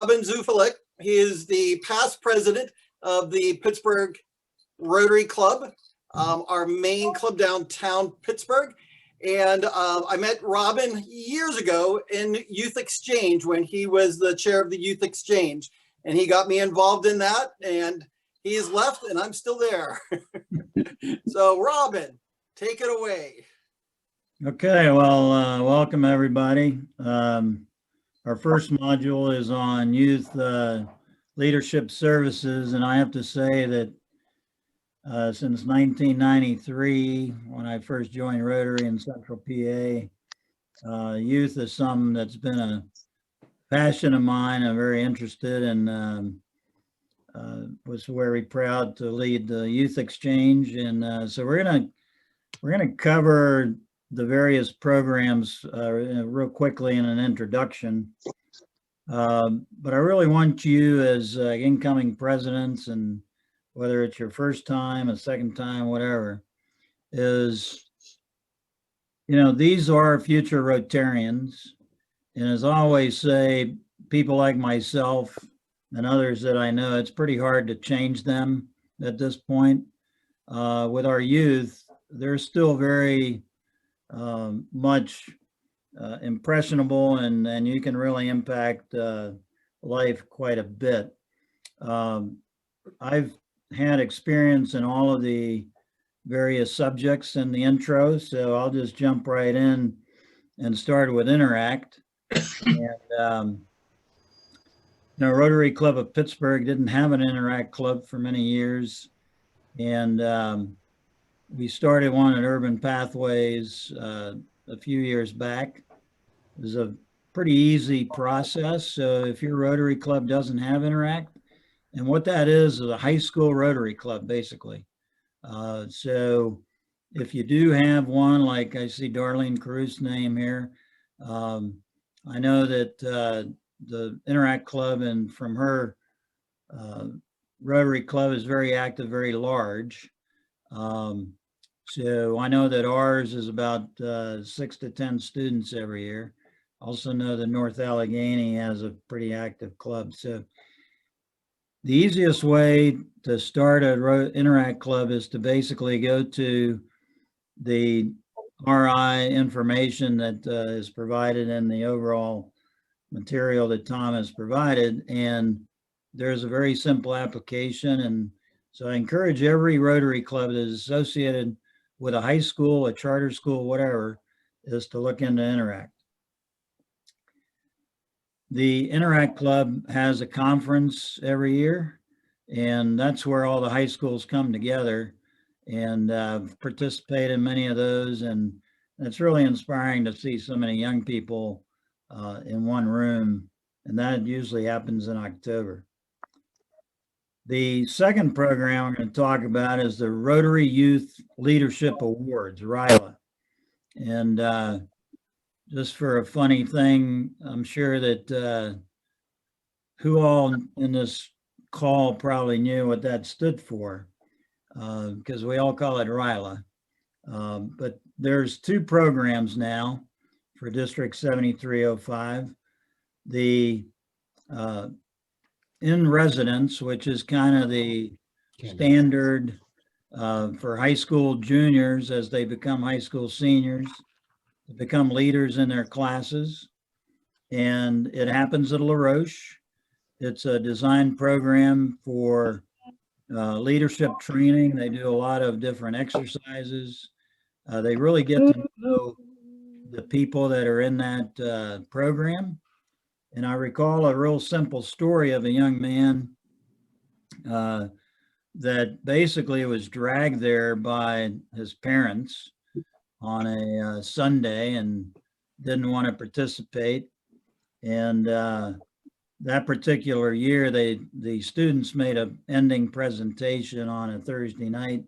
Robin Zufalik. He is the past president of the Pittsburgh Rotary Club, our main club downtown Pittsburgh. And I met Robin years ago in Youth Exchange when he was the chair of the Youth Exchange. And he got me involved in that. And he has left and I'm still there. So Robin, take it away. Okay, well, welcome everybody. Our first module is on youth leadership services, and I have to say that since 1993, when I first joined Rotary in Central PA, youth is something that's been a passion of mine. I'm very interested and was very proud to lead the Youth Exchange, and so we're gonna cover the various programs real quickly in an introduction. But I really want you as incoming presidents, and whether it's your first time, a second time, whatever, is, these are future Rotarians. And as I always say, people like myself and others that I know, it's pretty hard to change them at this point. With our youth, they're still very much impressionable, and you can really impact life quite a bit. I've had experience in all of the various subjects in the intro, so I'll just jump right in and start with Interact. And Rotary Club of Pittsburgh didn't have an Interact club for many years, and we started one at Urban Pathways a few years back. It was a pretty easy process. So if your Rotary Club doesn't have Interact, and what that is a high school Rotary Club, basically. So if you do have one, like I see Darlene Cruz's name here, I know that the Interact Club and from her Rotary Club is very active, very large. So I know that ours is about 6 to 10 students every year. Also know that North Allegheny has a pretty active club. So the easiest way to start a Interact club is to basically go to the RI information that is provided in the overall material that Tom has provided. And there's a very simple application. And so I encourage every Rotary club that is associated with a high school, a charter school, whatever, is to look into Interact. The Interact Club has a conference every year, and that's where all the high schools come together, and participate in many of those. And it's really inspiring to see so many young people in one room, and that usually happens in October. The second program I'm going to talk about is the Rotary Youth Leadership Awards, RYLA. And just for a funny thing, I'm sure that who all in this call probably knew what that stood for, because we all call it RYLA. But there's two programs now for District 7305. The in residence, which is kind of the standard for high school juniors as they become high school seniors, to become leaders in their classes. And it happens at La Roche. It's a design program for leadership training. They do a lot of different exercises. They really get to know the people that are in that program. And I recall a real simple story of a young man that basically was dragged there by his parents on a Sunday and didn't want to participate. And that particular year, the students made an ending presentation on a Thursday night,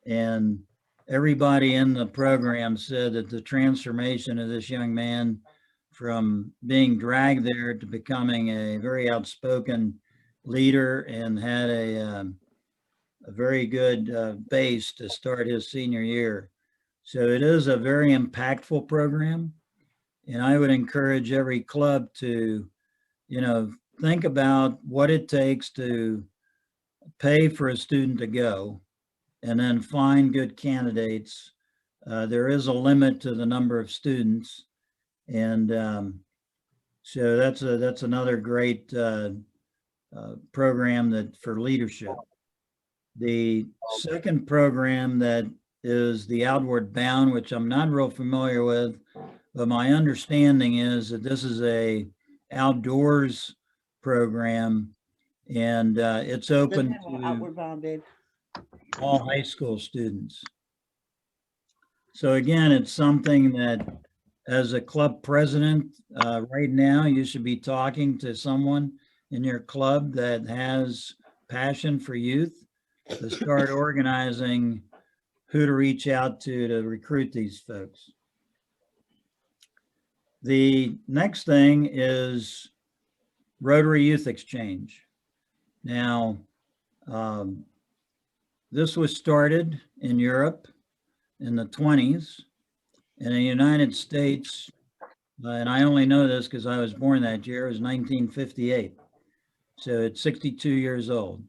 and everybody in the program said that the transformation of this young man from being dragged there to becoming a very outspoken leader and had a very good base to start his senior year. So it is a very impactful program. And I would encourage every club to, think about what it takes to pay for a student to go and then find good candidates. There is a limit to the number of students. And so that's another great program that for leadership. The second program that is the Outward Bound, which I'm not real familiar with, but my understanding is that this is a outdoors program, and it's open to Outward Bound, babe. all high school students. So again, it's something that as a club president, right now, you should be talking to someone in your club that has passion for youth to start organizing who to reach out to recruit these folks. The next thing is Rotary Youth Exchange. Now, this was started in Europe in the 20s. In the United States, and I only know this because I was born that year, it was 1958. So it's 62 years old.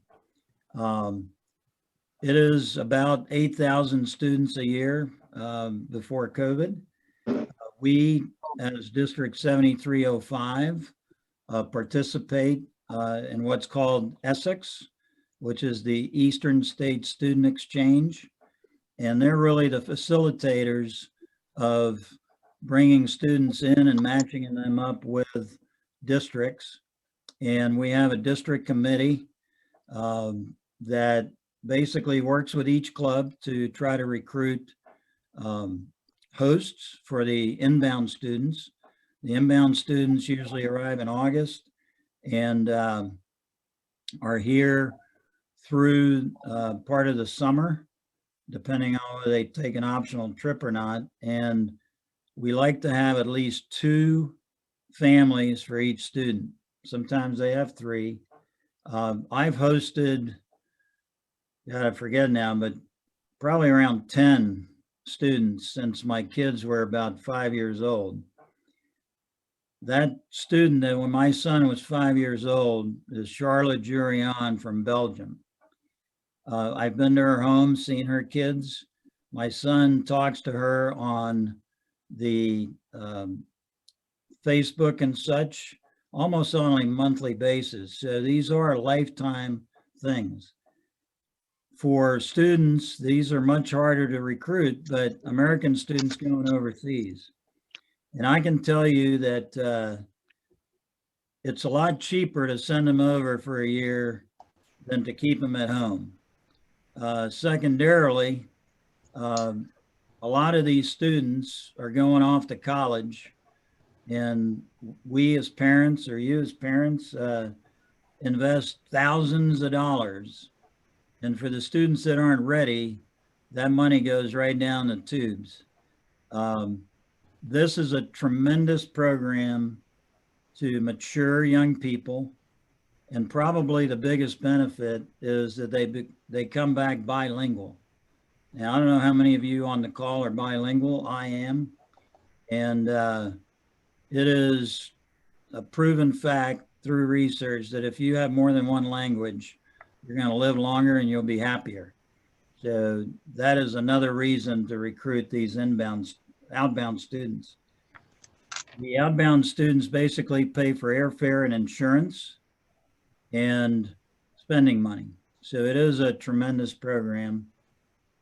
It is about 8,000 students a year before COVID. We, as District 7305, participate in what's called Essex, which is the Eastern State Student Exchange. And they're really the facilitators of bringing students in and matching them up with districts. And we have a district committee that basically works with each club to try to recruit hosts for the inbound students. The inbound students usually arrive in August and are here through part of the summer, depending on whether they take an optional trip or not. And we like to have at least 2 families for each student. Sometimes they have 3. I've hosted, God, I forget now, but probably around 10 students since my kids were about 5 years old. That student that when my son was 5 years old is Charlotte Jurion from Belgium. I've been to her home, seen her kids. My son talks to her on the Facebook and such, almost on a monthly basis. So these are lifetime things. For students, these are much harder to recruit, but American students going overseas. And I can tell you that it's a lot cheaper to send them over for a year than to keep them at home. Secondarily, a lot of these students are going off to college, and we as parents, or you as parents, invest thousands of dollars. And for the students that aren't ready, that money goes right down the tubes. This is a tremendous program to mature young people. And probably the biggest benefit is that they come back bilingual. Now, I don't know how many of you on the call are bilingual. I am. And it is a proven fact through research that if you have more than one language, you're going to live longer and you'll be happier. So that is another reason to recruit these outbound students. The outbound students basically pay for airfare and insurance and spending money. So it is a tremendous program,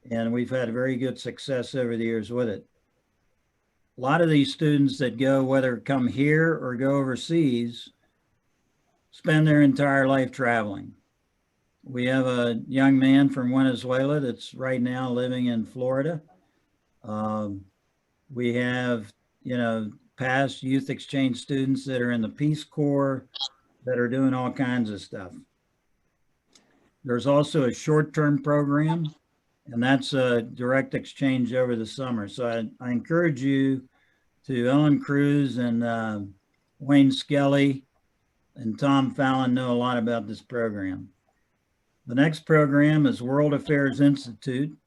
and we've had very good success over the years with it. A lot of these students that go, whether come here or go overseas, spend their entire life traveling. We have a young man from Venezuela that's right now living in Florida. We have, past youth exchange students that are in the Peace Corps that are doing all kinds of stuff. There's also a short-term program, and that's a direct exchange over the summer. So I encourage you to Ellen Cruz and Wayne Skelly and Tom Fallon know a lot about this program. The next program is World Affairs Institute.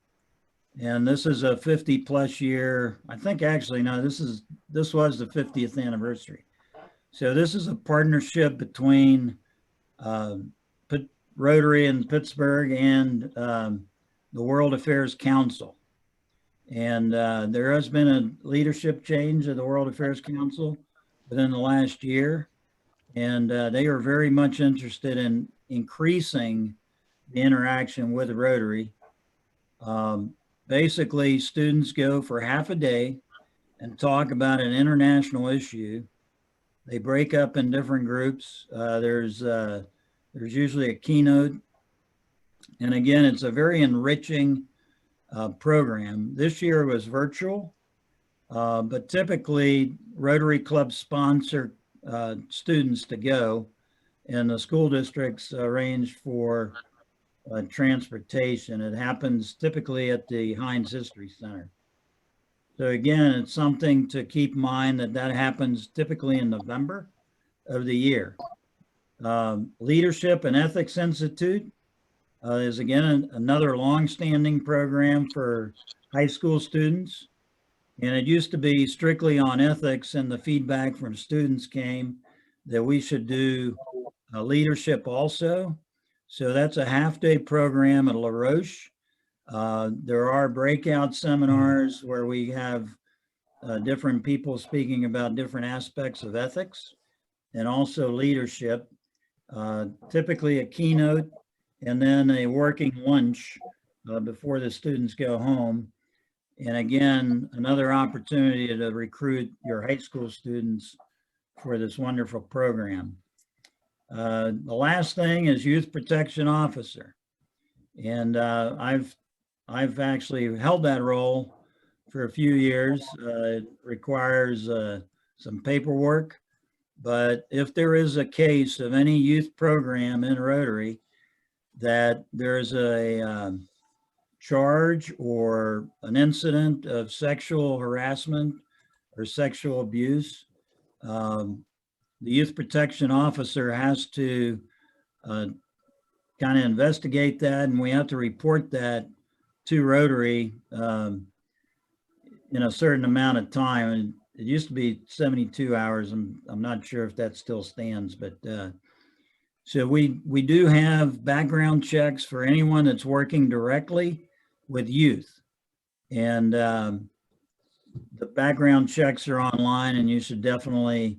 And this is a 50+ year, I think actually, no, this was the 50th anniversary. So this is a partnership between Rotary in Pittsburgh and the World Affairs Council. And there has been a leadership change of the World Affairs Council within the last year. And they are very much interested in increasing the interaction with Rotary. Basically, students go for half a day and talk about an international issue. They break up in different groups. There's usually a keynote. And again, it's a very enriching program. This year was virtual, but typically Rotary Club sponsor students to go, and the school districts arrange for transportation. It happens typically at the Heinz History Center. So again, it's something to keep in mind that happens typically in November of the year. Leadership and Ethics Institute is again another long-standing program for high school students. And it used to be strictly on ethics, and the feedback from students came that we should do leadership also. So that's a half-day program at La Roche. There are breakout seminars where we have different people speaking about different aspects of ethics and also leadership, typically a keynote and then a working lunch before the students go home. And again, another opportunity to recruit your high school students for this wonderful program. The last thing is Youth Protection Officer. And I've actually held that role for a few years. It requires some paperwork, but if there is a case of any youth program in Rotary that there's a charge or an incident of sexual harassment or sexual abuse, the Youth Protection Officer has to kind of investigate that, and we have to report that to Rotary in a certain amount of time. And it used to be 72 hours. I'm not sure if that still stands, but so we do have background checks for anyone that's working directly with youth. And the background checks are online, and you should definitely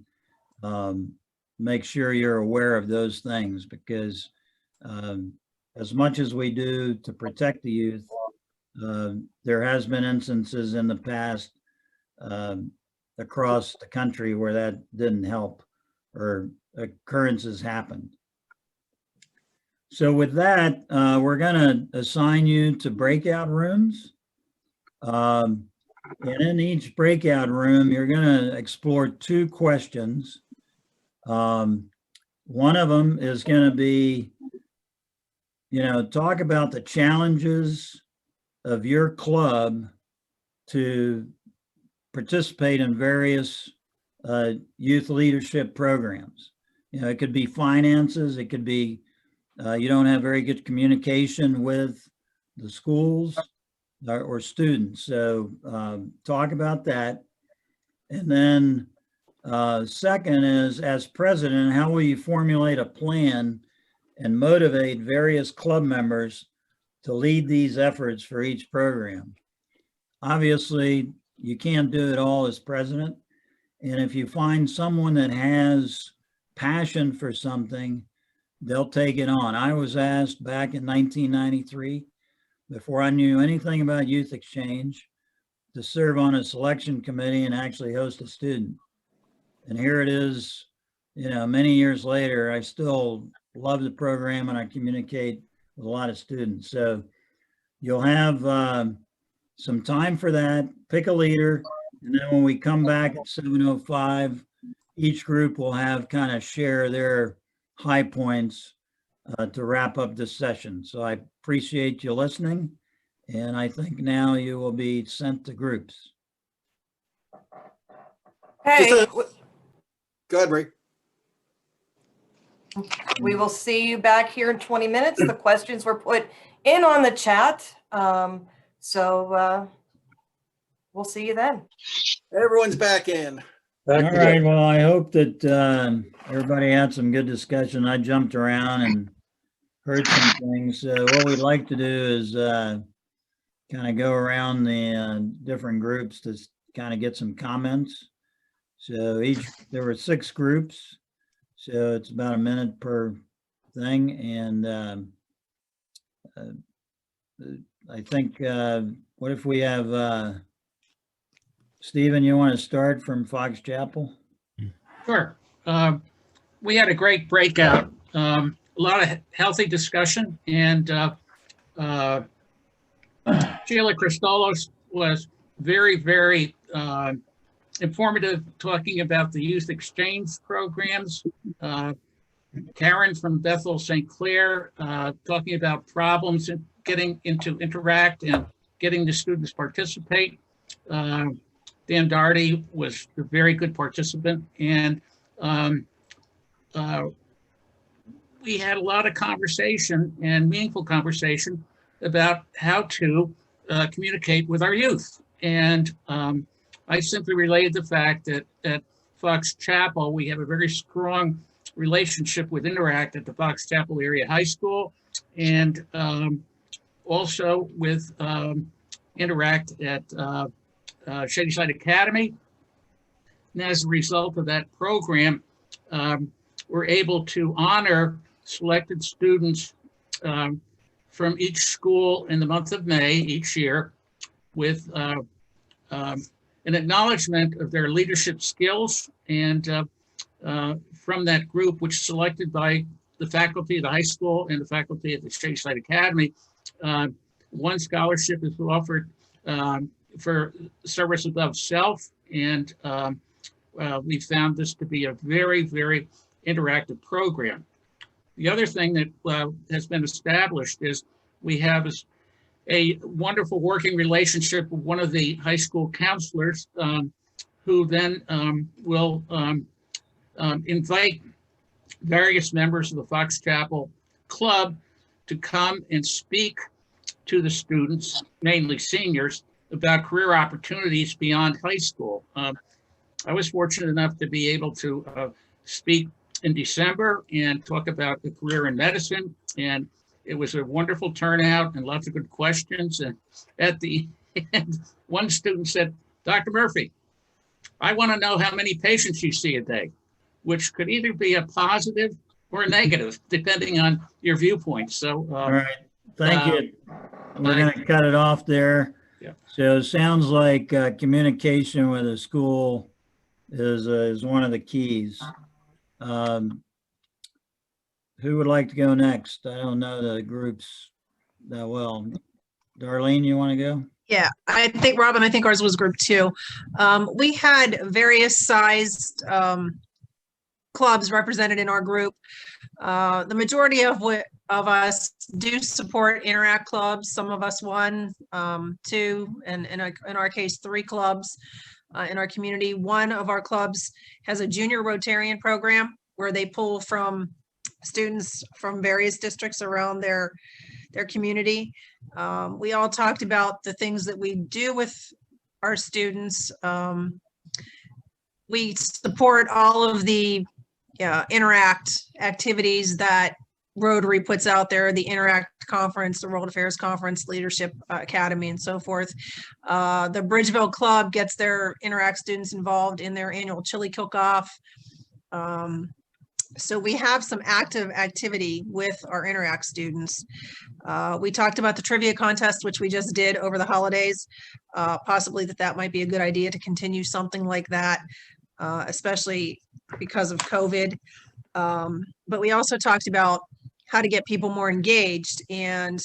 make sure you're aware of those things, because as much as we do to protect the youth, there has been instances in the past across the country where that didn't help or occurrences happened. So with that, we're going to assign you to breakout rooms. And in each breakout room, you're going to explore 2 questions. One of them is going to be, talk about the challenges of your club to participate in various youth leadership programs. It could be finances, it could be you don't have very good communication with the schools or students. So talk about that. And then second is, as president, how will you formulate a plan and motivate various club members to lead these efforts for each program? Obviously, you can't do it all as president. And if you find someone that has passion for something, they'll take it on. I was asked back in 1993, before I knew anything about youth exchange, to serve on a selection committee and actually host a student. And here it is, many years later, I still love the program and I communicate with a lot of students. So you'll have some time for that, pick a leader, and then when we come back at 7:05, each group will have kind of share their high points to wrap up this session. So I appreciate you listening, and I think now you will be sent to groups. Hey, Go ahead, Ray. we will see you back here in 20 minutes. The questions were put in on the chat. So we'll see you then. Everyone's back in. All Back to right, you. well, I hope that everybody had some good discussion. I jumped around and heard some things. So what we'd like to do is kind of go around the different groups to kind of get some comments. So there were 6 groups, so it's about a minute per thing. And I think, what if we have Stephen, you want to start from Fox Chapel? Sure. We had a great breakout, a lot of healthy discussion, and Sheila Christolos was very, very informative, talking about the youth exchange programs. Karen from Bethel St. Clair talking about problems in getting into Interact and getting the students participate. Dan Doherty was a very good participant, and we had a lot of conversation and meaningful conversation about how to communicate with our youth. And I simply related the fact that at Fox Chapel, we have a very strong relationship with Interact at the Fox Chapel Area High School, and also with Interact at Shadyside Academy. And as a result of that program, we're able to honor selected students from each school in the month of May each year with an acknowledgement of their leadership skills, and from that group, which is selected by the faculty of the high school and the faculty at the Shadyside Academy, one scholarship is offered for service above self, and we found this to be a very, very interactive program. The other thing that has been established is we have a wonderful working relationship with one of the high school counselors, who then will invite various members of the Fox Chapel Club to come and speak to the students, mainly seniors, about career opportunities beyond high school. I was fortunate enough to be able to speak in December and talk about the career in medicine, and it was a wonderful turnout and lots of good questions. And at the end, one student said, "Dr. Murphy, I want to know how many patients you see a day," which could either be a positive or a negative, depending on your viewpoint. So, All right, thank you. We're going to cut it off there. Yeah. So it sounds like communication with the school is one of the keys. Who would like to go next? I don't know the groups that well. Darlene, you want to go? Yeah, I think, Robin, I think ours was group 2. We had various sized clubs represented in our group. The majority of us do support Interact clubs. Some of us 1, 2, and in our case, 3 clubs in our community. One of our clubs has a junior Rotarian program where they pull from students from various districts around their community. We all talked about the things that we do with our students. We support all of the Interact activities that Rotary puts out there, the Interact Conference, the World Affairs Conference, Leadership Academy, and so forth. The Bridgeville Club gets their Interact students involved in their annual chili cook-off. So we have some active activity with our Interact students. We talked about the trivia contest, which we just did over the holidays. Possibly that might be a good idea to continue something like that, especially because of COVID. But we also talked about how to get people more engaged. And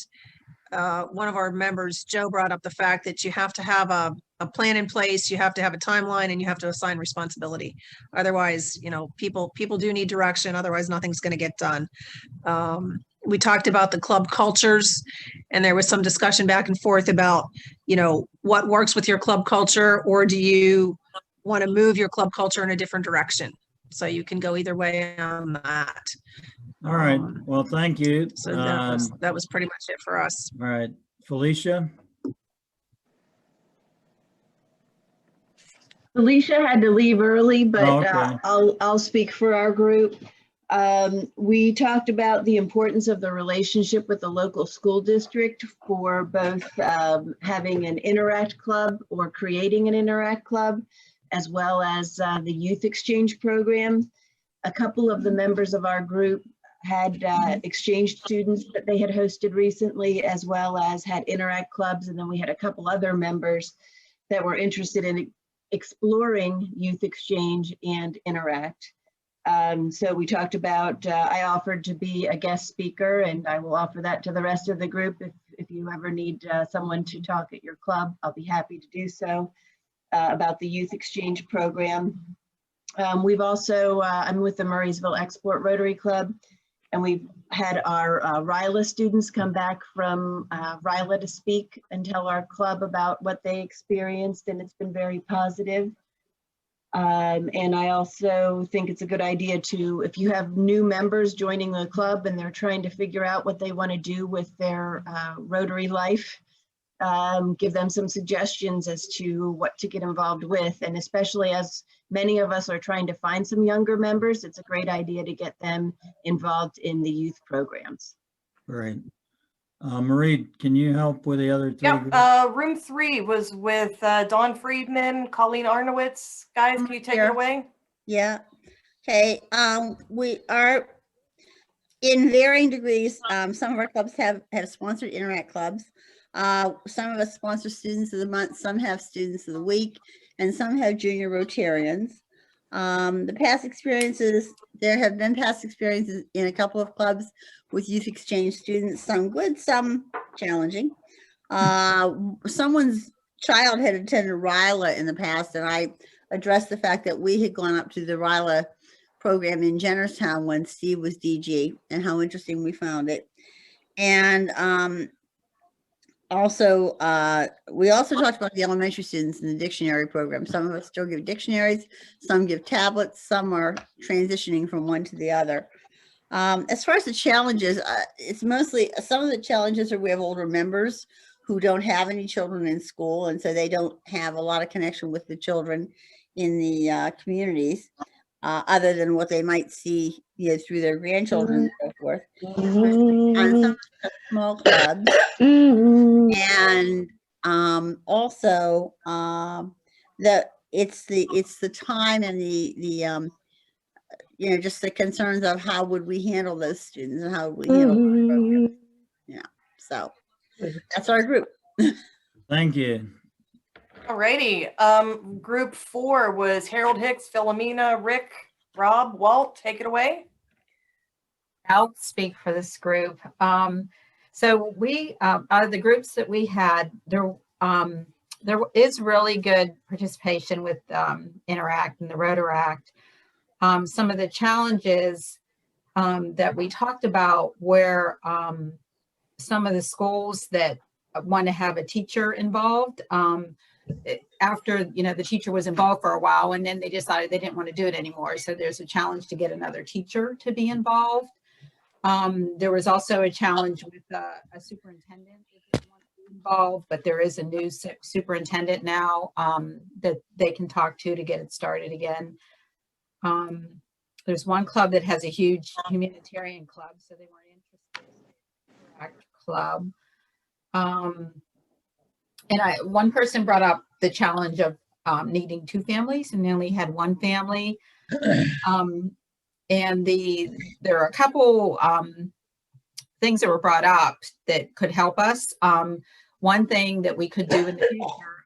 one of our members, Joe, brought up the fact that you have to have a plan in place, you have to have a timeline, and you have to assign responsibility. Otherwise, people do need direction. Otherwise, nothing's going to get done. We talked about the club cultures, and there was some discussion back and forth about, what works with your club culture, or do you want to move your club culture in a different direction? So you can go either way on that. All right. Well, thank you. So that was pretty much it for us. All right. Felicia? Alicia had to leave early, but Oh, okay. I'll speak for our group. We talked about the importance of the relationship with the local school district for both having an Interact club or creating an Interact club, as well as the youth exchange program. A couple of the members of our group had exchange students that they had hosted recently, as well as had Interact clubs. And then we had a couple other members that were interested in exploring youth exchange and Interact. So we talked about, I offered to be a guest speaker, and I will offer that to the rest of the group. If you ever need someone to talk at your club, I'll be happy to do so, about the youth exchange program. We've also, I'm with the Murraysville Export Rotary Club, and we've had our RILA students come back from RILA to speak and tell our club about what they experienced, and it's been very positive. And I also think it's a good idea to, if you have new members joining the club and they're trying to figure out what they want to do with their Rotary life, give them some suggestions as to what to get involved with. And especially as many of us are trying to find some younger members, it's a great idea to get them involved in the youth programs. Great. Marie, can you help with the other three? Yep, groups? room 3 was with Dawn Friedman, Colleen Arnowitz. Guys, can you take it Here. away? Yeah. Okay. We are in varying degrees. Some of our clubs have sponsored Interact clubs. Some of us sponsor students of the month, some have students of the week, and some have junior Rotarians. The past experiences, there have been past experiences in a couple of clubs with youth exchange students, some good, some challenging. Someone's child had attended RILA in the past, and I addressed the fact that we had gone up to the RILA program in Jennerstown when Steve was DG, and how interesting we found it. And also, we also talked about the elementary students in the dictionary program. Some of us still give dictionaries, some give tablets, some are transitioning from one to the other. As far as the challenges, it's mostly, some of the challenges are we have older members who don't have any children in school, and so they don't have a lot of connection with the children in the communities, other than what they might see, you know, through their grandchildren and so forth. And some small clubs, and also that it's the time and the you know, just the concerns of how would we handle those students and how would we handle the program. Yeah, so that's our group. Thank you. Alrighty. Group 4 was Harold Hicks, Philomena, Rick, Rob, Walt. Take it away. I'll speak for this group. So we, out of the groups that we had, there is really good participation with Interact and the Rotaract. Some of the challenges that we talked about were some of the schools that want to have a teacher involved. After, you know, the teacher was involved for a while, and then they decided they didn't want to do it anymore. So there's a challenge to get another teacher to be involved. There was also a challenge with a superintendent that didn't want to be involved, but there is a new superintendent now that they can talk to get it started again. There's one club that has a huge humanitarian club, so they weren't interested in the Interact club. And one person brought up the challenge of needing 2 families, and they only had 1 family. And there are a couple things that were brought up that could help us. One thing that we could do in the future,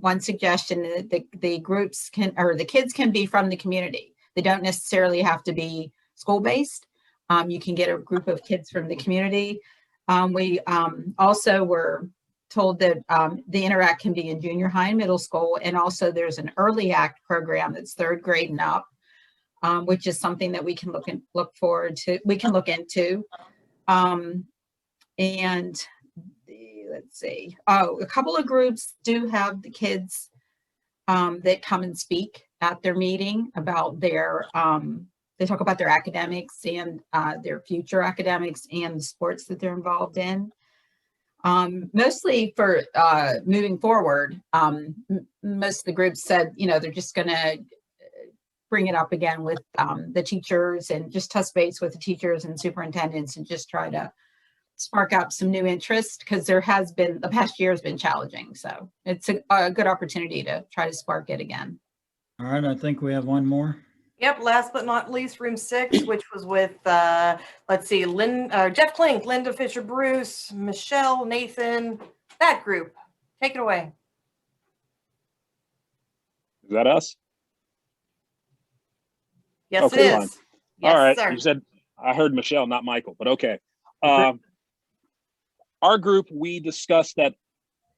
one suggestion, that the groups can, or the kids can be from the community. They don't necessarily have to be school-based. You can get a group of kids from the community. We also were told that the Interact can be in junior high and middle school, and also there's an early act program that's 3rd grade and up, which is something that we can look forward to. We can look into. And let's see. Oh, a couple of groups do have the kids that come and speak at their meeting about their. They talk about their academics and their future academics and the sports that they're involved in. Mostly for moving forward. Most of the groups said, they're just going to bring it up again with the teachers and just touch base with the teachers and superintendents and just try to spark up some new interest, because the past year has been challenging. So it's a good opportunity to try to spark it again. All right, I think we have one more. Yep, last but not least, room 6, which was with, let's see, Jeff Klink, Linda Fisher Bruce, Michelle, Nathan, that group. Take it away. Is that us? Yes, Okay, it fine. is. Yes, All right. sir. You said, I heard Michelle, not Michael, but okay. Our group, we discussed that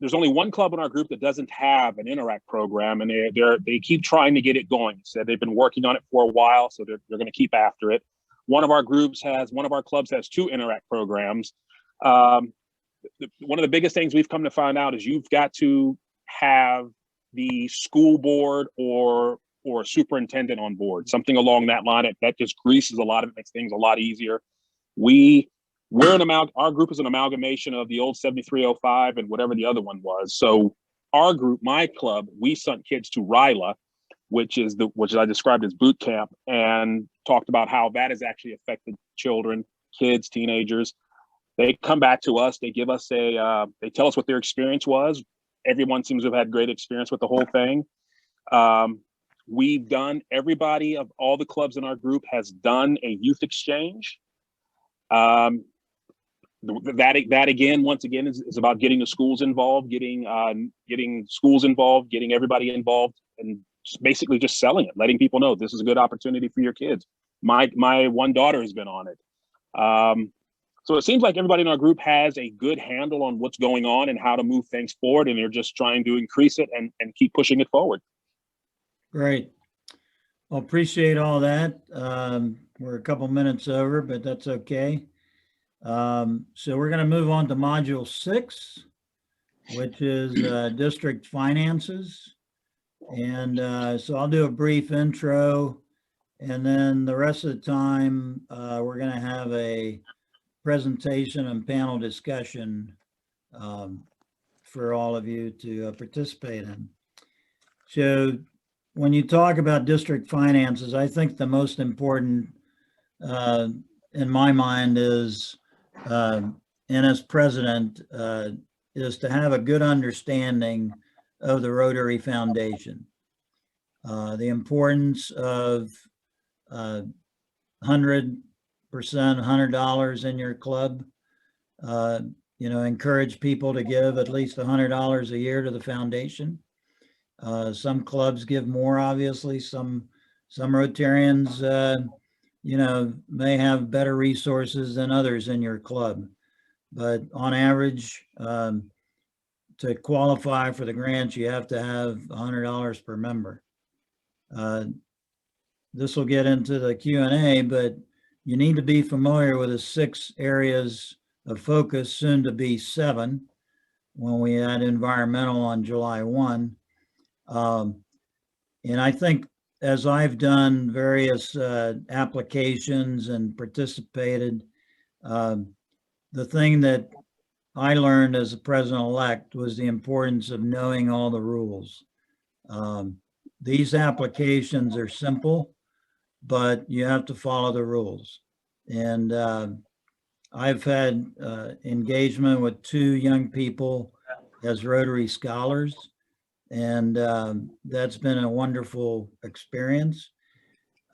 there's only one club in our group that doesn't have an Interact program, and they keep trying to get it going. Said they've been working on it for a while, so they're going to keep after it. One of our clubs has 2 Interact programs. One of the biggest things we've come to find out is you've got to have the school board or superintendent on board, something along that line. That just greases a lot of it, makes things a lot easier. Our group is an amalgamation of the old 7305 and whatever the other one was. So our group, my club, we sent kids to RILA, which I described as boot camp, and talked about how that has actually affected children, kids, teenagers. They come back to us, they give us they tell us what their experience was. Everyone seems to have had great experience with the whole thing. Everybody of all the clubs in our group has done a youth exchange. That again, once again, is about getting the schools involved, getting schools involved, getting everybody involved, and basically just selling it, letting people know this is a good opportunity for your kids. My one daughter has been on it. So it seems like everybody in our group has a good handle on what's going on and how to move things forward, and they're just trying to increase it and keep pushing it forward. Great. Well, appreciate all that. We're a couple minutes over, but that's okay. So we're going to move on to module 6, which is district finances. And so I'll do a brief intro, and then the rest of the time we're going to have a presentation and panel discussion for all of you to participate in. So when you talk about district finances, I think the most important in my mind is, and as president, is to have a good understanding of the Rotary Foundation. The importance of $100 in your club. Encourage people to give at least $100 a year to the foundation. Some clubs give more, obviously. Some Rotarians, may have better resources than others in your club. But on average, to qualify for the grants, you have to have $100 per member. This will get into the Q&A, but you need to be familiar with the 6 areas of focus, soon to be 7, when we had environmental on July 1. And I think as I've done various applications and participated, the thing that I learned as a president-elect was the importance of knowing all the rules. These applications are simple, but you have to follow the rules. And I've had engagement with 2 young people as Rotary scholars, and that's been a wonderful experience.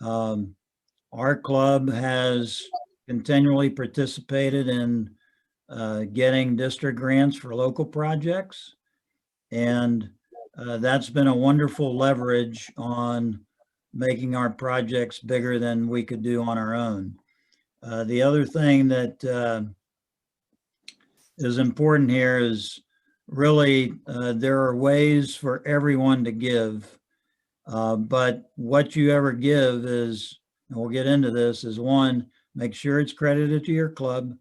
Our club has continually participated in getting district grants for local projects, and that's been a wonderful leverage on making our projects bigger than we could do on our own. The other thing that is important here is really there are ways for everyone to give, but what you ever give is, and we'll get into this, is 1, make sure it's credited to your club,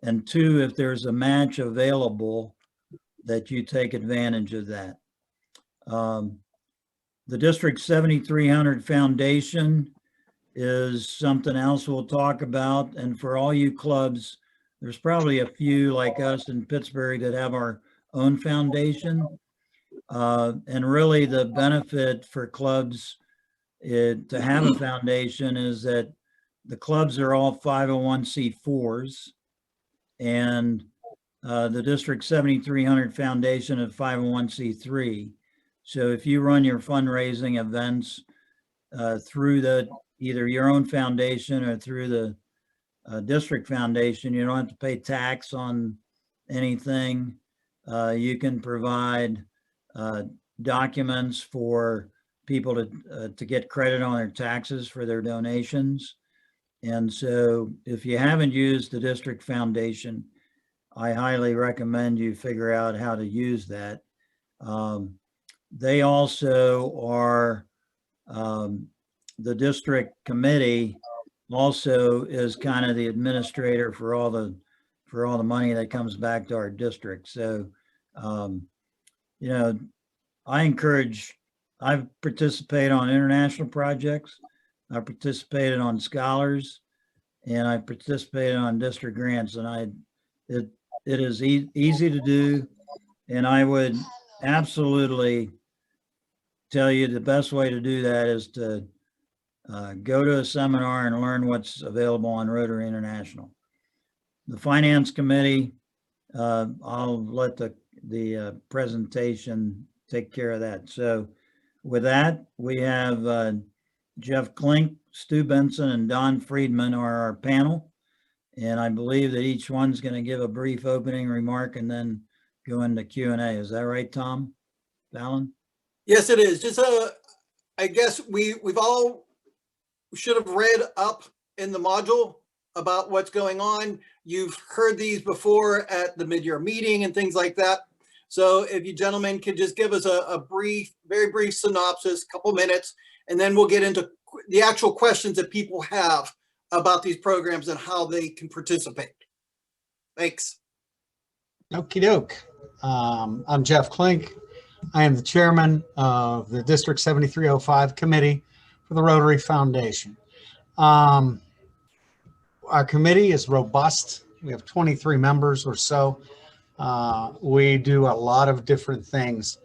and 2, if there's a match available, that you take advantage of that. The District 7300 Foundation is something else we'll talk about. And for all you clubs there's probably a few like us in Pittsburgh that have our own foundation. And really the benefit for clubs to have a foundation is that the clubs are all 501c4s, and the District 7300 Foundation of 501c3. So if you run your fundraising events through either your own foundation or through the district foundation, you don't have to pay tax on anything. You can provide documents for people to get credit on their taxes for their donations. And so if you haven't used the district foundation, I highly recommend you figure out how to use that. They also are, the district committee also is kind of the administrator for all the money that comes back to our district. So, you know, I've participated on international projects. I participated on scholars, and I participated on district grants, and it is easy to do. And I would absolutely tell you the best way to do that is to go to a seminar and learn what's available on Rotary International. The Finance Committee, I'll let the presentation take care of that. So with that, we have Jeff Klink, Stu Benson, and Don Friedman are our panel. And I believe that each one's going to give a brief opening remark and then go into Q&A. Is that right, Tom Fallon? Yes, it is. Just I guess we've all should have read up in the module about what's going on. You've heard these before at the mid-year meeting and things like that. So if you gentlemen could just give us a very brief synopsis, couple minutes, and then we'll get into the actual questions that people have about these programs and how they can participate. Thanks. Okie doke. I'm Jeff Klink. I am the chairman of the District 7305 Committee for the Rotary Foundation. Our committee is robust. We have 23 members or so. We do a lot of different things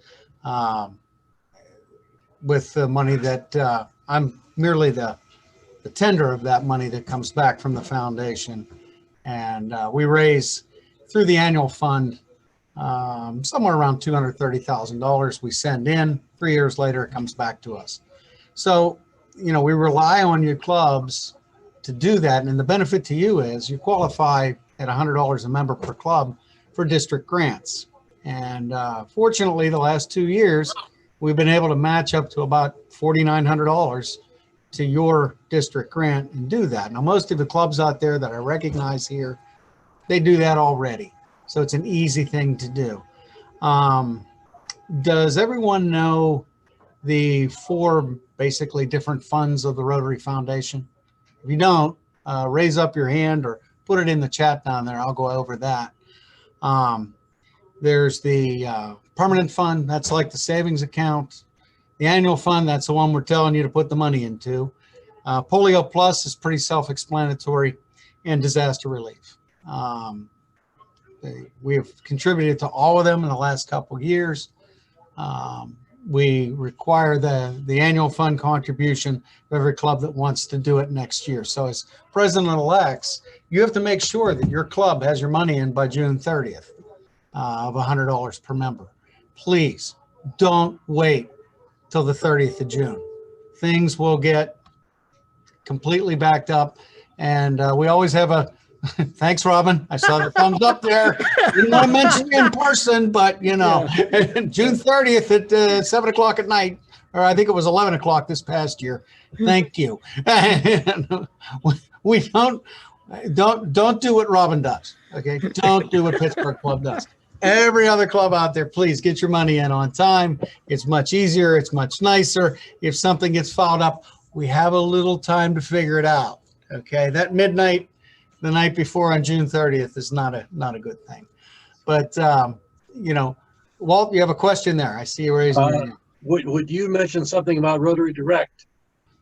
with the money that I'm merely the tender of that money that comes back from the foundation. And we raise through the annual fund somewhere around $230,000 we send in. 3 years later, it comes back to us. So, you know, we rely on your clubs to do that. And the benefit to you is you qualify at $100 a member per club for district grants. And fortunately, the last 2 years, we've been able to match up to about $4,900 to your district grant and do that. Now, most of the clubs out there that I recognize here, they do that already. So it's an easy thing to do. Does everyone know the 4 basically different funds of the Rotary Foundation? If you don't, raise up your hand or put it in the chat down there. I'll go over that. There's the permanent fund. That's like the savings account. The annual fund, that's the one we're telling you to put the money into. Polio Plus is pretty self-explanatory, and disaster relief. We have contributed to all of them in the last couple of years. We require the annual fund contribution of every club that wants to do it next year. So as president-elects, you have to make sure that your club has your money in by June 30th of $100 per member. Please don't wait till the 30th of June. Things will get completely backed up. And we always have a, thanks, Robin. I saw the thumbs up there. Didn't want to mention you in person, but you know, June 30th at 7 o'clock at night, or I think it was 11 o'clock this past year. Thank you. We don't do what Robin does. Okay. Don't do what Pittsburgh Club does. Every other club out there, please get your money in on time. It's much easier. It's much nicer. If something gets fouled up, we have a little time to figure it out. Okay. That midnight, the night before on June 30th is not a good thing. But, you know, Walt, you have a question there. I see you raising your hand. Would you mention something about Rotary Direct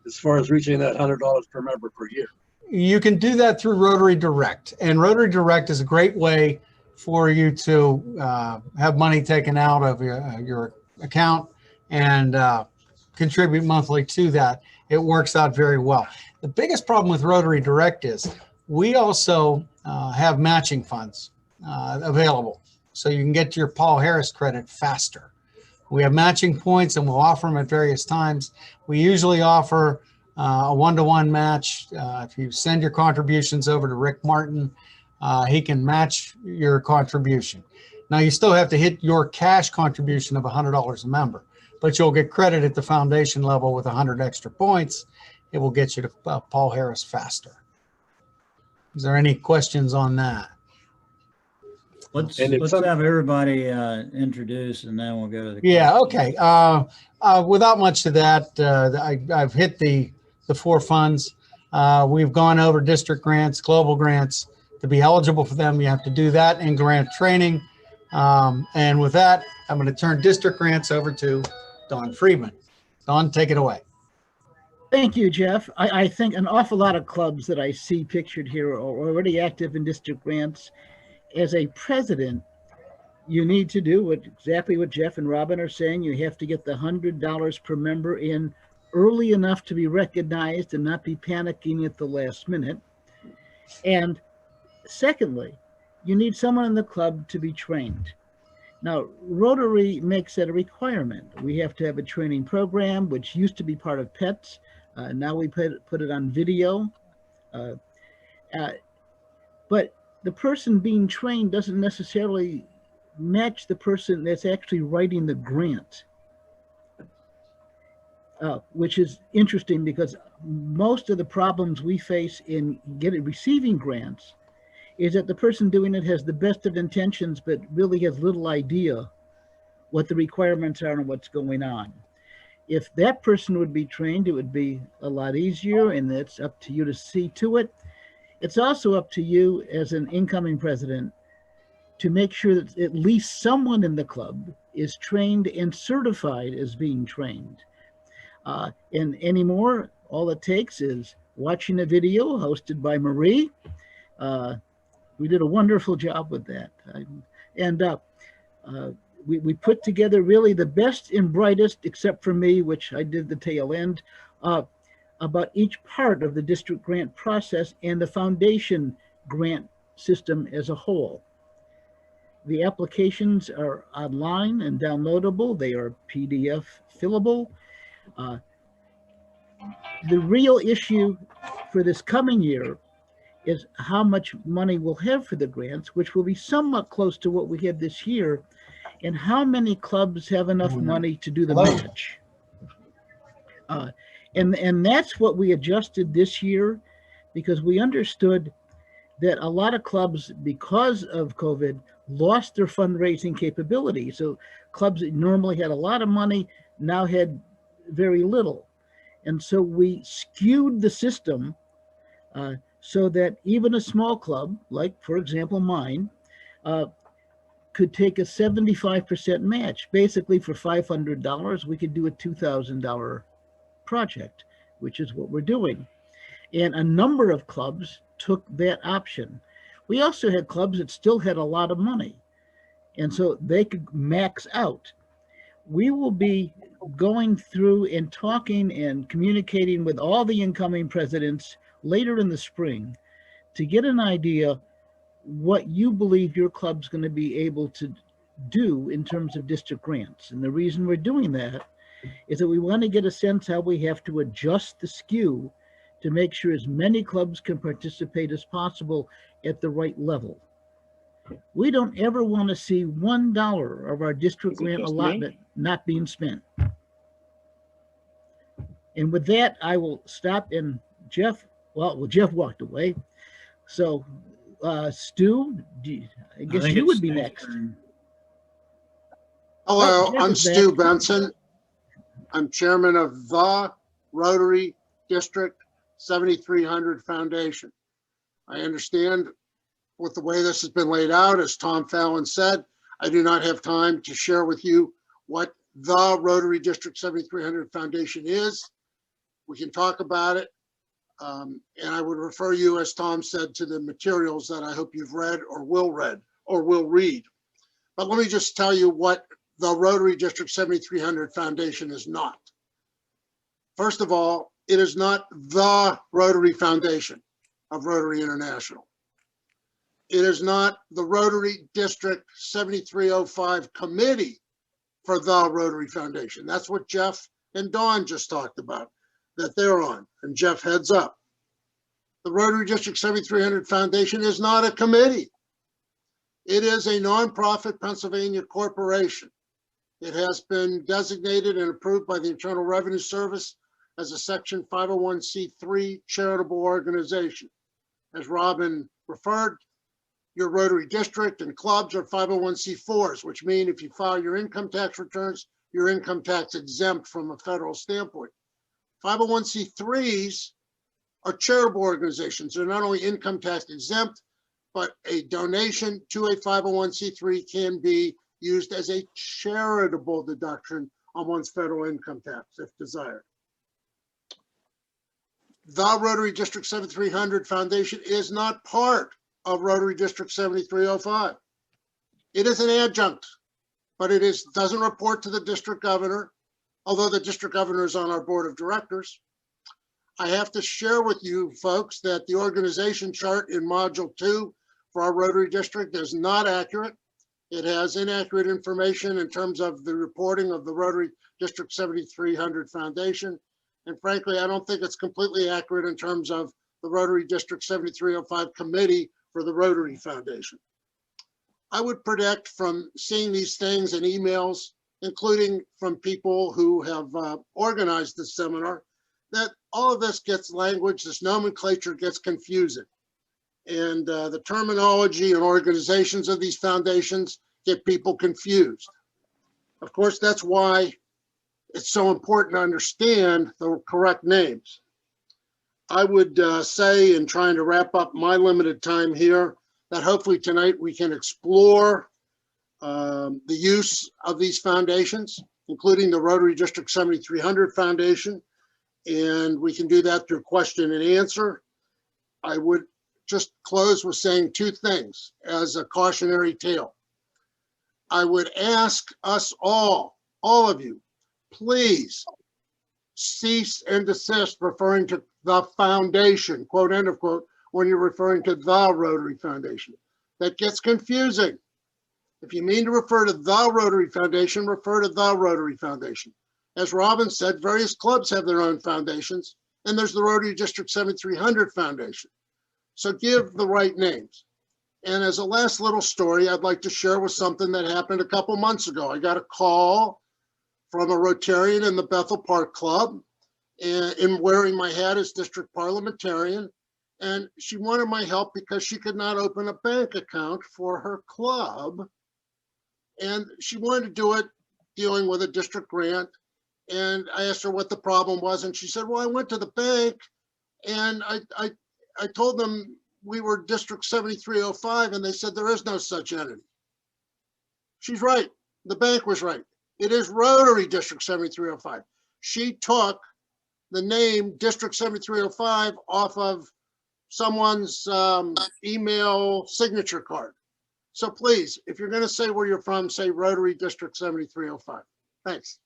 as far as reaching that $100 per member per year? You can do that through Rotary Direct, and Rotary Direct is a great way for you to have money taken out of your account and contribute monthly to that. It works out very well. The biggest problem with Rotary Direct is we also have matching funds available, so you can get your Paul Harris credit faster. We have matching points and we'll offer them at various times. We usually offer a one-to-one match. If you send your contributions over to Rick Martin, he can match your contribution. Now, you still have to hit your cash contribution of $100 a member, but you'll get credit at the foundation level with 100 extra points. It will get you to Paul Harris faster. Is there any questions on that? Let's And it's some- have everybody introduce, and then we'll go to the. Yeah, questions. okay. Without much to that, I've hit the 4 funds. We've gone over district grants, global grants. To be eligible for them, you have to do that in grant training. And with that, I'm going to turn district grants over to Don Friedman. Don, take it away. Thank you, Jeff. I think an awful lot of clubs that I see pictured here are already active in district grants. As a president, you need to do exactly what Jeff and Robin are saying. You have to get the $100 per member in early enough to be recognized and not be panicking at the last minute. And secondly, you need someone in the club to be trained. Now, Rotary makes that a requirement. We have to have a training program, which used to be part of PETS. Now we put it on video. But the person being trained doesn't necessarily match the person that's actually writing the grant, which is interesting because most of the problems we face in receiving grants is that the person doing it has the best of intentions, but really has little idea what the requirements are and what's going on. If that person would be trained, it would be a lot easier, and it's up to you to see to it. It's also up to you as an incoming president to make sure that at least someone in the club is trained and certified as being trained. And anymore, all it takes is watching a video hosted by Marie. We did a wonderful job with that. We put together really the best and brightest, except for me, which I did the tail end, about each part of the district grant process and the foundation grant system as a whole. The applications are online and downloadable. They are PDF fillable. The real issue for this coming year is how much money we'll have for the grants, which will be somewhat close to what we had this year, and how many clubs have enough money to do the match. And that's what we adjusted this year, because we understood that a lot of clubs, because of COVID, lost their fundraising capability. So clubs that normally had a lot of money now had very little. And so we skewed the system so that even a small club, like, for example, mine, could take a 75% match. Basically, for $500, we could do a $2,000 project, which is what we're doing. And a number of clubs took that option. We also had clubs that still had a lot of money, and so they could max out. We will be going through and talking and communicating with all the incoming presidents later in the spring to get an idea what you believe your club's going to be able to do in terms of district grants. And the reason we're doing that is that we want to get a sense how we have to adjust the skew to make sure as many clubs can participate as possible at the right level. We don't ever want to see $1 of our district grant allotment not being spent. And with that, I will stop. And Jeff, well, Jeff walked away. So Stu, I guess you would be next. Hello, Jeff I'm is Stu back. Benson. I'm chairman of the Rotary District 7300 Foundation. I understand with the way this has been laid out, as Tom Fallon said, I do not have time to share with you what the Rotary District 7300 Foundation is. We can talk about it. And I would refer you, as Tom said, to the materials that I hope you've read or will read. But let me just tell you what the Rotary District 7300 Foundation is not. First of all, it is not the Rotary Foundation of Rotary International. It is not the Rotary District 7305 Committee for the Rotary Foundation. That's what Jeff and Dawn just talked about, that they're on, and Jeff heads up. The Rotary District 7300 Foundation is not a committee. It is a nonprofit Pennsylvania corporation. It has been designated and approved by the Internal Revenue Service as a Section 501c3 charitable organization. As Robin referred, your Rotary District and clubs are 501c4s, which mean if you file your income tax returns, you're income tax exempt from a federal standpoint. 501c3s are charitable organizations. They're not only income tax exempt, but a donation to a 501c3 can be used as a charitable deduction on one's federal income tax if desired. The Rotary District 7300 Foundation is not part of Rotary District 7305. It is an adjunct, but it doesn't report to the district governor, although the district governor is on our board of directors. I have to share with you folks that the organization chart in Module 2 for our Rotary District is not accurate. It has inaccurate information in terms of the reporting of the Rotary District 7300 Foundation. And frankly, I don't think it's completely accurate in terms of the Rotary District 7305 Committee for the Rotary Foundation. I would predict from seeing these things in emails, including from people who have organized this seminar, that all of this gets language, this nomenclature gets confusing. And the terminology and organizations of these foundations get people confused. Of course, that's why it's so important to understand the correct names. I would say, in trying to wrap up my limited time here, that hopefully tonight we can explore the use of these foundations, including the Rotary District 7300 Foundation, and we can do that through question and answer. I would just close with saying two things as a cautionary tale. I would ask us all of you, please cease and desist referring to the foundation, quote, end of quote, when you're referring to the Rotary Foundation. That gets confusing. If you mean to refer to the Rotary Foundation, refer to the Rotary Foundation. As Robin said, various clubs have their own foundations, and there's the Rotary District 7300 Foundation. So give the right names. And as a last little story, I'd like to share with something that happened a couple months ago. I got a call from a Rotarian in the Bethel Park Club, and wearing my hat as district parliamentarian. And she wanted my help because she could not open a bank account for her club. And she wanted to do it dealing with a district grant. And I asked her what the problem was. And she said, well, I went to the bank and I told them we were District 7305, and they said there is no such entity. She's right. The bank was right. It is Rotary District 7305. She took the name District 7305 off of someone's email signature card. So please, if you're going to say where you're from, say Rotary District 7305. Thanks.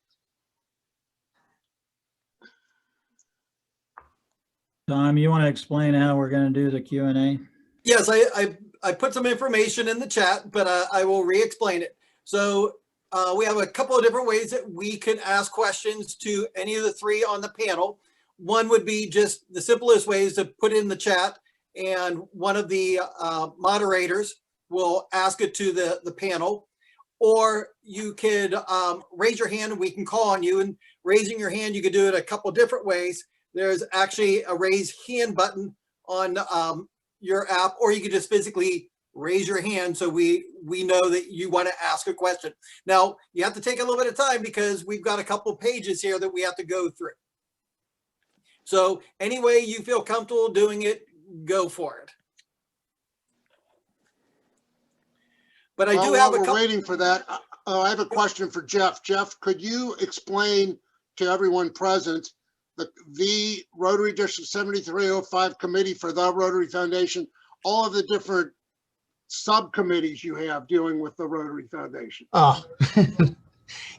Tom, you want to explain how we're going to do the Q&A? Yes, I put some information in the chat, but I will re-explain it. So we have a couple of different ways that we can ask questions to any of the three on the panel. One would be just the simplest way is to put in the chat, and one of the moderators will ask it to the panel. Or you could raise your hand and we can call on you. And raising your hand, you could do it a couple different ways. There's actually a raise hand button on your app, or you could just physically raise your hand so we know that you want to ask a question. Now, you have to take a little bit of time because we've got a couple pages here that we have to go through. So any way you feel comfortable doing it, go for it. But I do have a couple. We're waiting for that. I have a question for Jeff. Jeff, could you explain to everyone present the Rotary District 7305 Committee for the Rotary Foundation, all of the different subcommittees you have dealing with the Rotary Foundation. Oh,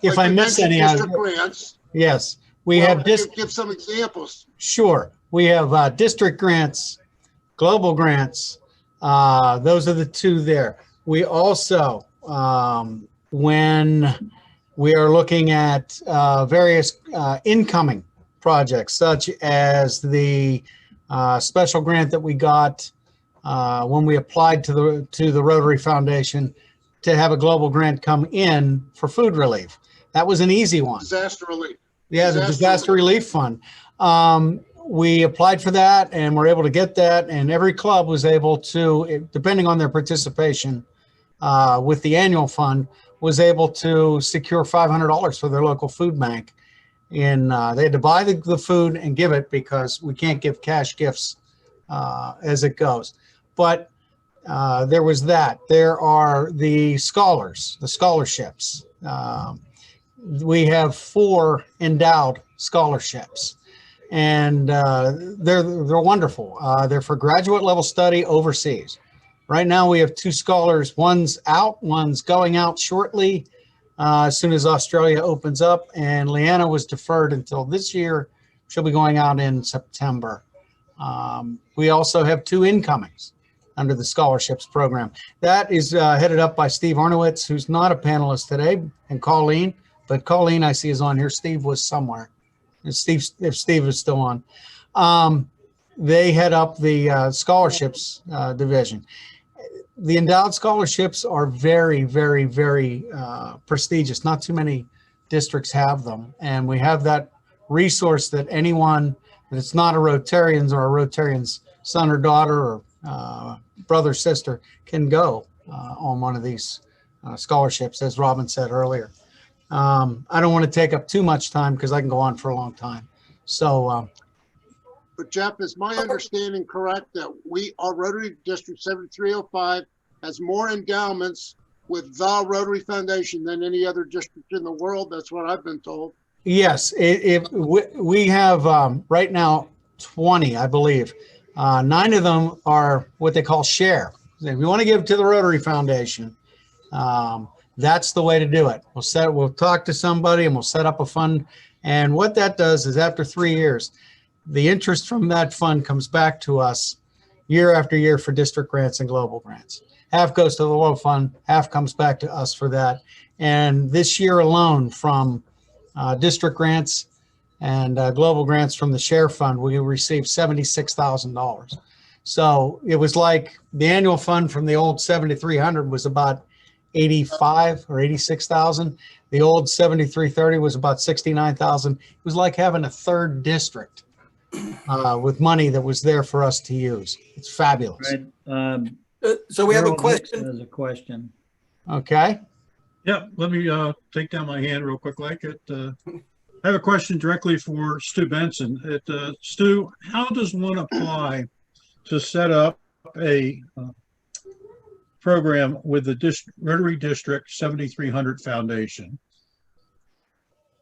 if Like I you miss mentioned any, district grants. yes, we Well, have give some examples. Sure. We have district grants, global grants. Those are the two there. We also, when we are looking at various incoming projects, such as the special grant that we got when we applied to the Rotary Foundation to have a global grant come in for food relief. That was an easy one. Disaster relief. Yeah, the disaster relief fund. We applied for that and were able to get that, and every club was able to, depending on their participation with the annual fund, was able to secure $500 for their local food bank. And they had to buy the food and give it because we can't give cash gifts as it goes. But there was that. There are the scholarships. We have 4 endowed scholarships, and they're wonderful. They're for graduate level study overseas. Right now we have 2 scholars. One's out, one's going out shortly as soon as Australia opens up, and Leanna was deferred until this year. She'll be going out in September. We also have 2 incomings under the scholarships program. That is headed up by Steve Arnowitz, who's not a panelist today, and Colleen. But Colleen, I see, is on here. Steve was somewhere. If Steve is still on. They head up the scholarships division. The endowed scholarships are very, very, very prestigious. Not too many districts have them. And we have that resource that anyone that's not a Rotarian or a Rotarian's son or daughter or brother, sister can go on one of these scholarships, as Robin said earlier. I don't want to take up too much time because I can go on for a long time. So, but Jeff, is my understanding correct that our Rotary District 7305 has more endowments with the Rotary Foundation than any other district in the world? That's what I've been told. Yes, we have right now 20, I believe. 9 of them are what they call share. If you want to give to the Rotary Foundation, that's the way to do it. We'll talk to somebody and we'll set up a fund. And what that does is after 3 years, the interest from that fund comes back to us year after year for district grants and global grants. Half goes to the local fund, half comes back to us for that. And this year alone, from district grants and global grants from the share fund, we received $76,000. So it was like the annual fund from the old 7,300 was about 85 or 86,000. The old 7330 was about 69,000. It was like having a third district with money that was there for us to use. It's fabulous. Right. So we have a Harold question. Nixon has a question. Okay. Yeah, let me take down my hand real quick. I have a question directly for Stu Benson. Stu, how does one apply to set up a program with the Rotary District 7300 Foundation?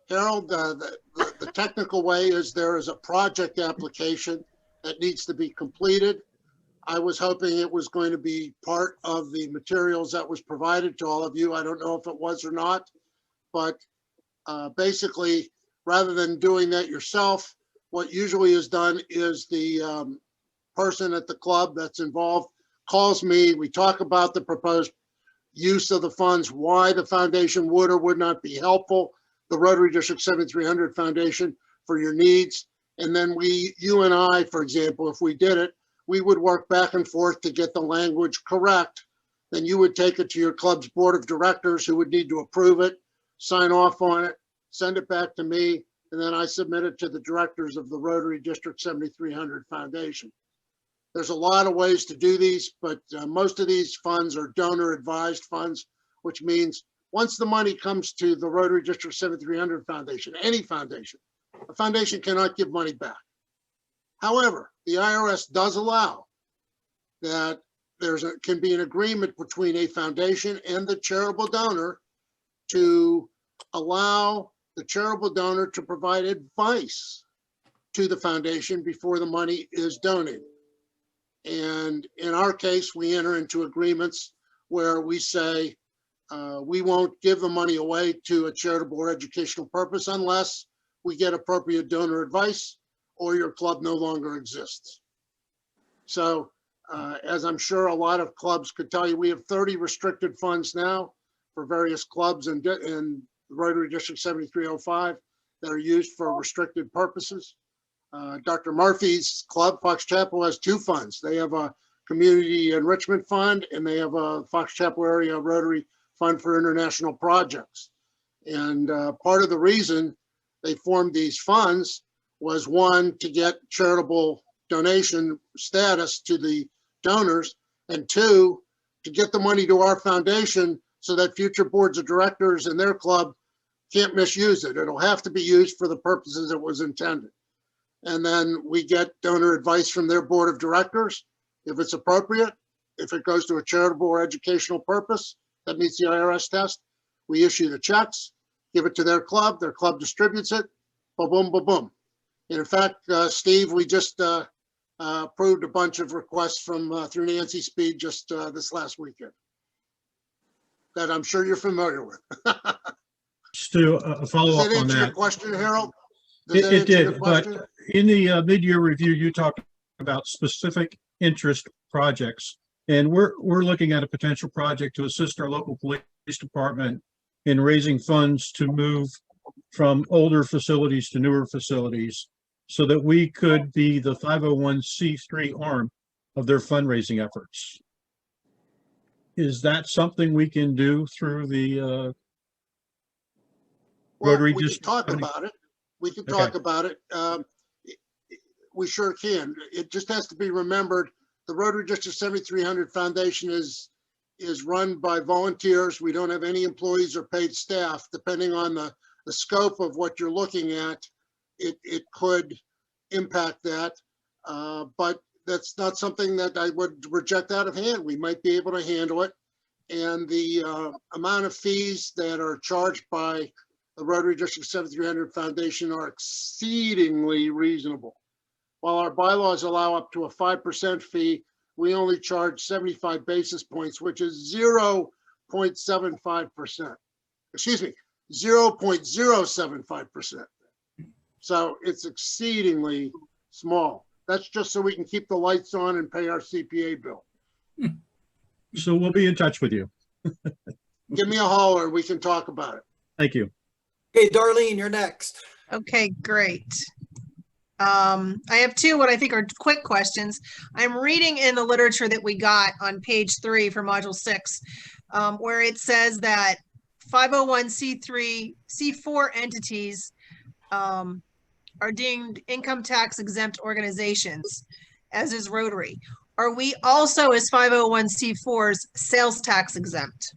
Harold, the technical way is there is a project application that needs to be completed. I was hoping it was going to be part of the materials that was provided to all of you. I don't know if it was or not, but basically, rather than doing that yourself, what usually is done is the person at the club that's involved calls me. We talk about the proposed use of the funds, why the foundation would or would not be helpful, the Rotary District 7300 Foundation for your needs. And then you and I, for example, if we did it, we would work back and forth to get the language correct. Then you would take it to your club's board of directors who would need to approve it, sign off on it, send it back to me, and then I submit it to the directors of the Rotary District 7300 Foundation. There's a lot of ways to do these, but most of these funds are donor advised funds, which means once the money comes to the Rotary District 7300 Foundation, any foundation, a foundation cannot give money back. However, the IRS does allow that can be an agreement between a foundation and the charitable donor to allow the charitable donor to provide advice to the foundation before the money is donated. And in our case, we enter into agreements where we say, we won't give the money away to a charitable or educational purpose unless we get appropriate donor advice or your club no longer exists. So as I'm sure a lot of clubs could tell you, we have 30 restricted funds now for various clubs in Rotary District 7305 that are used for restricted purposes. Dr. Murphy's club, Fox Chapel, has 2 funds. They have a community enrichment fund and they have a Fox Chapel area Rotary fund for international projects. And part of the reason they formed these funds was, one, to get charitable donation status to the donors, and 2, to get the money to our foundation so that future boards of directors in their club can't misuse it. It'll have to be used for the purposes it was intended. And then we get donor advice from their board of directors if it's appropriate. If it goes to a charitable or educational purpose that meets the IRS test, we issue the checks, give it to their club distributes it, boom, boom, boom, boom. And in fact, Steve, we just approved a bunch of requests from through Nancy Speed just this last weekend that I'm sure you're familiar with. Stu, a Does follow-up that on answer your that. question, Harold? Does that It answer your did, but question? in the mid-year review, you talked about specific interest projects. And we're looking at a potential project to assist our local police department in raising funds to move from older facilities to newer facilities so that we could be the 501c3 arm of their fundraising efforts. Is that something we can do through the Well, Rotary we could District? talk about it. We could Okay. talk about it. We sure can. It just has to be remembered, the Rotary District 7300 Foundation is run by volunteers. We don't have any employees or paid staff. Depending on the scope of what you're looking at, it could impact that. But that's not something that I would reject out of hand. We might be able to handle it. And the amount of fees that are charged by the Rotary District 7300 Foundation are exceedingly reasonable. While our bylaws allow up to a 5% fee, we only charge 75 basis points, which is 0.75%. Excuse me, 0.075%. So it's exceedingly small. That's just so we can keep the lights on and pay our CPA bill. So we'll be in touch with you. Give me a holler, we can talk about it. Thank you. Okay, Darlene, you're next. Okay, great. I have 2 what I think are quick questions. I'm reading in the literature that we got on page 3 for module 6, where it says that 501c3, C4 entities are deemed income tax exempt organizations, as is Rotary. Are we also, as 501c4s, sales tax exempt?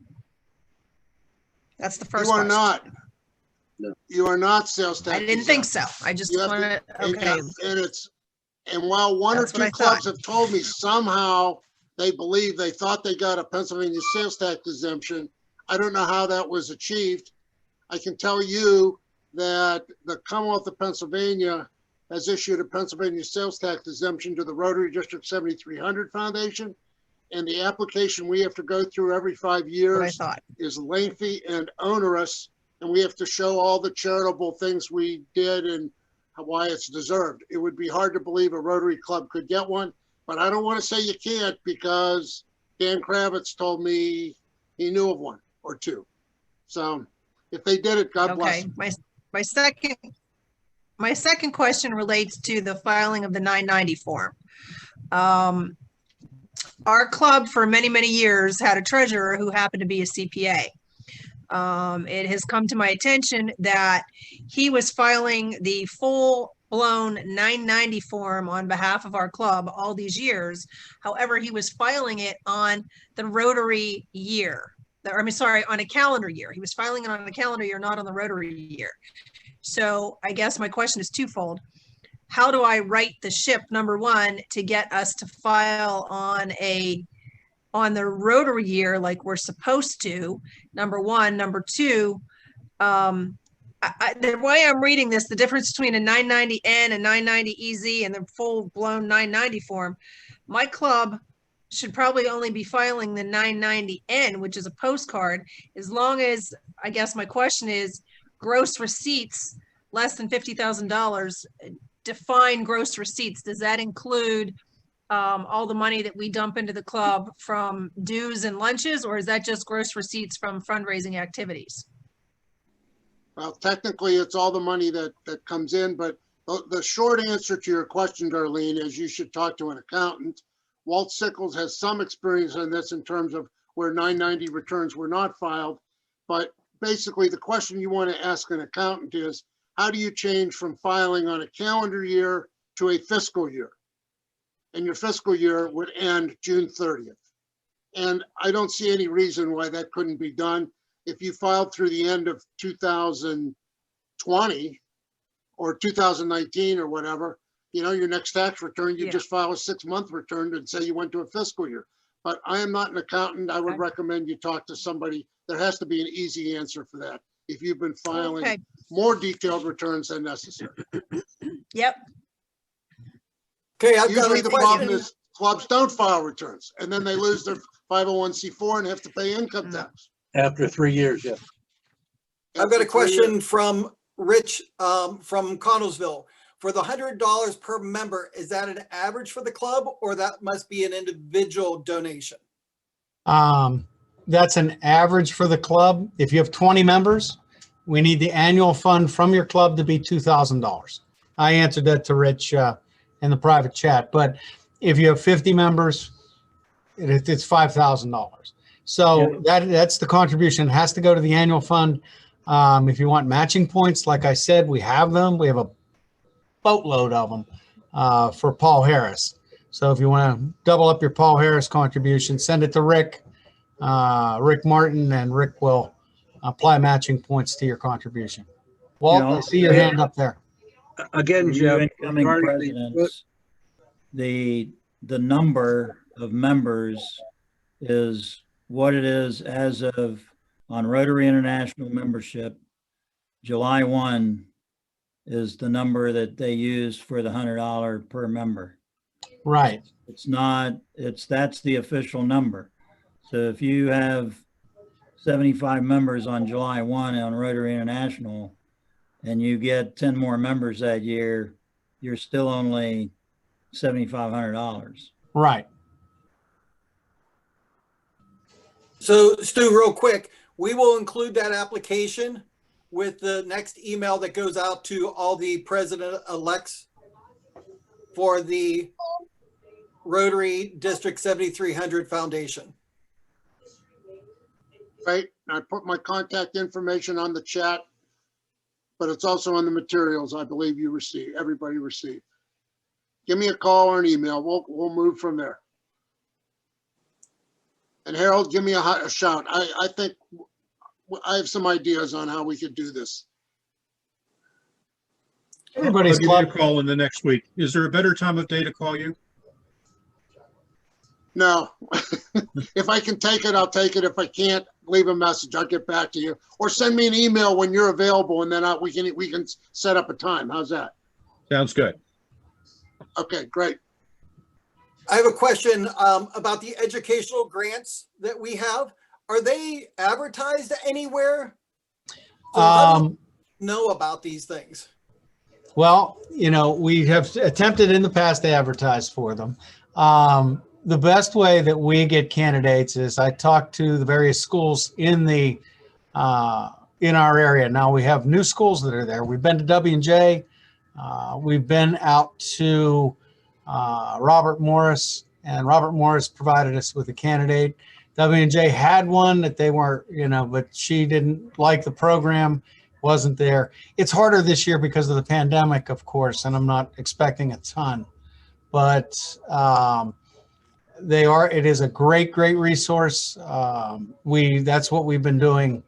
That's the first You are question. not. You are not sales tax. I didn't think so. I just wanted, okay. And while one That's or what I two clubs thought. have told me somehow they thought they got a Pennsylvania sales tax exemption, I don't know how that was achieved. I can tell you that the Commonwealth of Pennsylvania has issued a Pennsylvania sales tax exemption to the Rotary District 7300 Foundation. And the application we have to go through every 5 years is lengthy and onerous. And we have to show all the charitable things we did and why it's deserved. It would be hard to believe a Rotary Club could get one, but I don't want to say you can't because Dan Kravitz told me he knew of one or 2. So if they did it, God bless. Okay, my second question relates to the filing of the 990 form. Our club for many, many years had a treasurer who happened to be a CPA. It has come to my attention that he was filing the full-blown 990 form on behalf of our club all these years. However, he was filing it on the Rotary year. On a calendar year. He was filing it on a calendar year, not on the Rotary year. So I guess my question is twofold. How do I right the ship, number one, to get us to file on the Rotary year like we're supposed to, number one. Number two, I The way I'm reading this, the difference between a 990N and 990EZ and the full-blown 990 form, my club should probably only be filing the 990N, which is a postcard, as long as, I guess my question is, gross receipts less than $50,000, define gross receipts. Does that include all the money that we dump into the club from dues and lunches, or is that just gross receipts from fundraising activities? Well, technically, it's all the money that comes in, but the short answer to your question, Darlene, is you should talk to an accountant. Walt Sickles has some experience in this in terms of where 990 returns were not filed. But basically, the question you want to ask an accountant is, how do you change from filing on a calendar year to a fiscal year? And your fiscal year would end June 30th. And I don't see any reason why that couldn't be done. If you filed through the end of 2020 or 2019 or whatever, you know, your next tax return, you just file a 6-month return and say you went to a fiscal year. But I am not an accountant. I would recommend you talk to somebody. There has to be an easy answer for that if you've been filing more detailed returns than necessary. Yep. Okay, usually the problem is clubs don't file returns, and then they lose their 501c4 and have to pay income tax. After 3 years, yeah. I've got a question from Rich from Connellsville. For the $100 per member, is that an average for the club, or that must be an individual donation? That's an average for the club. If you have 20 members, we need the annual fund from your club to be $2,000. I answered that to Rich in the private chat, but if you have 50 members, it's $5,000. So that's the contribution. It has to go to the annual fund. If you want matching points, like I said, we have them. We have a boatload of them for Paul Harris. So if you want to double up your Paul Harris contribution, send it to Rick Martin, and Rick will apply matching points to your contribution. Walt, I see your hand up there. Again, Jeff, incoming presidents, the number of members is what it is as of on Rotary International membership. July 1 is the number that they use for the $100 per member. Right. It's not, that's the official number. So if you have 75 members on July 1 on Rotary International and you get 10 more members that year, you're still only $7,500. Right. So Stu, real quick, we will include that application with the next email that goes out to all the president-elects for the Rotary District 7300 Foundation. Right. I put my contact information on the chat, but it's also on the materials I believe you received, everybody received. Give me a call or an email. We'll move from there. And Harold, give me a shout. I think I have some ideas on how we could do this. Everybody's I'll give you a call in the next week. Is there a better time of day to call you? No. If I can take it, I'll take it. If I can't, leave a message. I'll get back to you. Or send me an email when you're available, and then we can set up a time. How's that? Sounds good. Okay, great. I have a question about the educational grants that we have. Are they advertised anywhere? So how do you know about these things? Well, you know, we have attempted in the past to advertise for them. The best way that we get candidates is I talk to the various schools in the in our area. Now we have new schools that are there. We've been to W&J. We've been out to Robert Morris, and Robert Morris provided us with a candidate. W&J had one that they weren't, you know, but she didn't like the program, wasn't there. It's harder this year because of the pandemic, of course, and I'm not expecting a ton, but it is a great resource. That's what we've been doing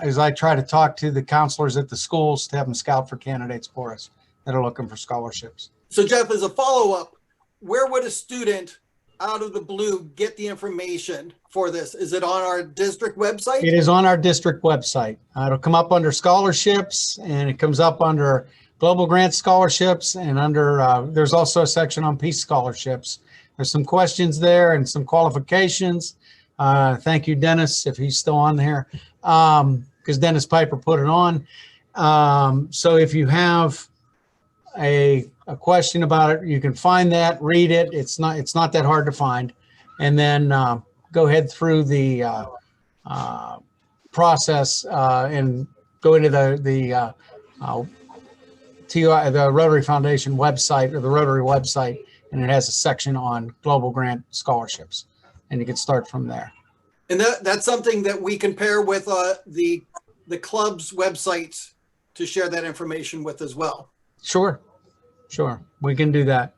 is I try to talk to the counselors at the schools to have them scout for candidates for us that are looking for scholarships. So Jeff, as a follow-up, where would a student out of the blue get the information for this? Is it on our district website? It is on our district website. It'll come up under scholarships, and it comes up under global grant scholarships, and under there's also a section on peace scholarships. There's some questions there and some qualifications. Thank you, Dennis, if he's still on there, because Dennis Piper put it on. So if you have a question about it, you can find that, read it. It's not that hard to find, and then go ahead through the process and go into the Rotary Foundation website, or the Rotary website, and it has a section on global grant scholarships, and you can start from there. And that's something that we can pair with the club's websites to share that information with as well. Sure, we can do that.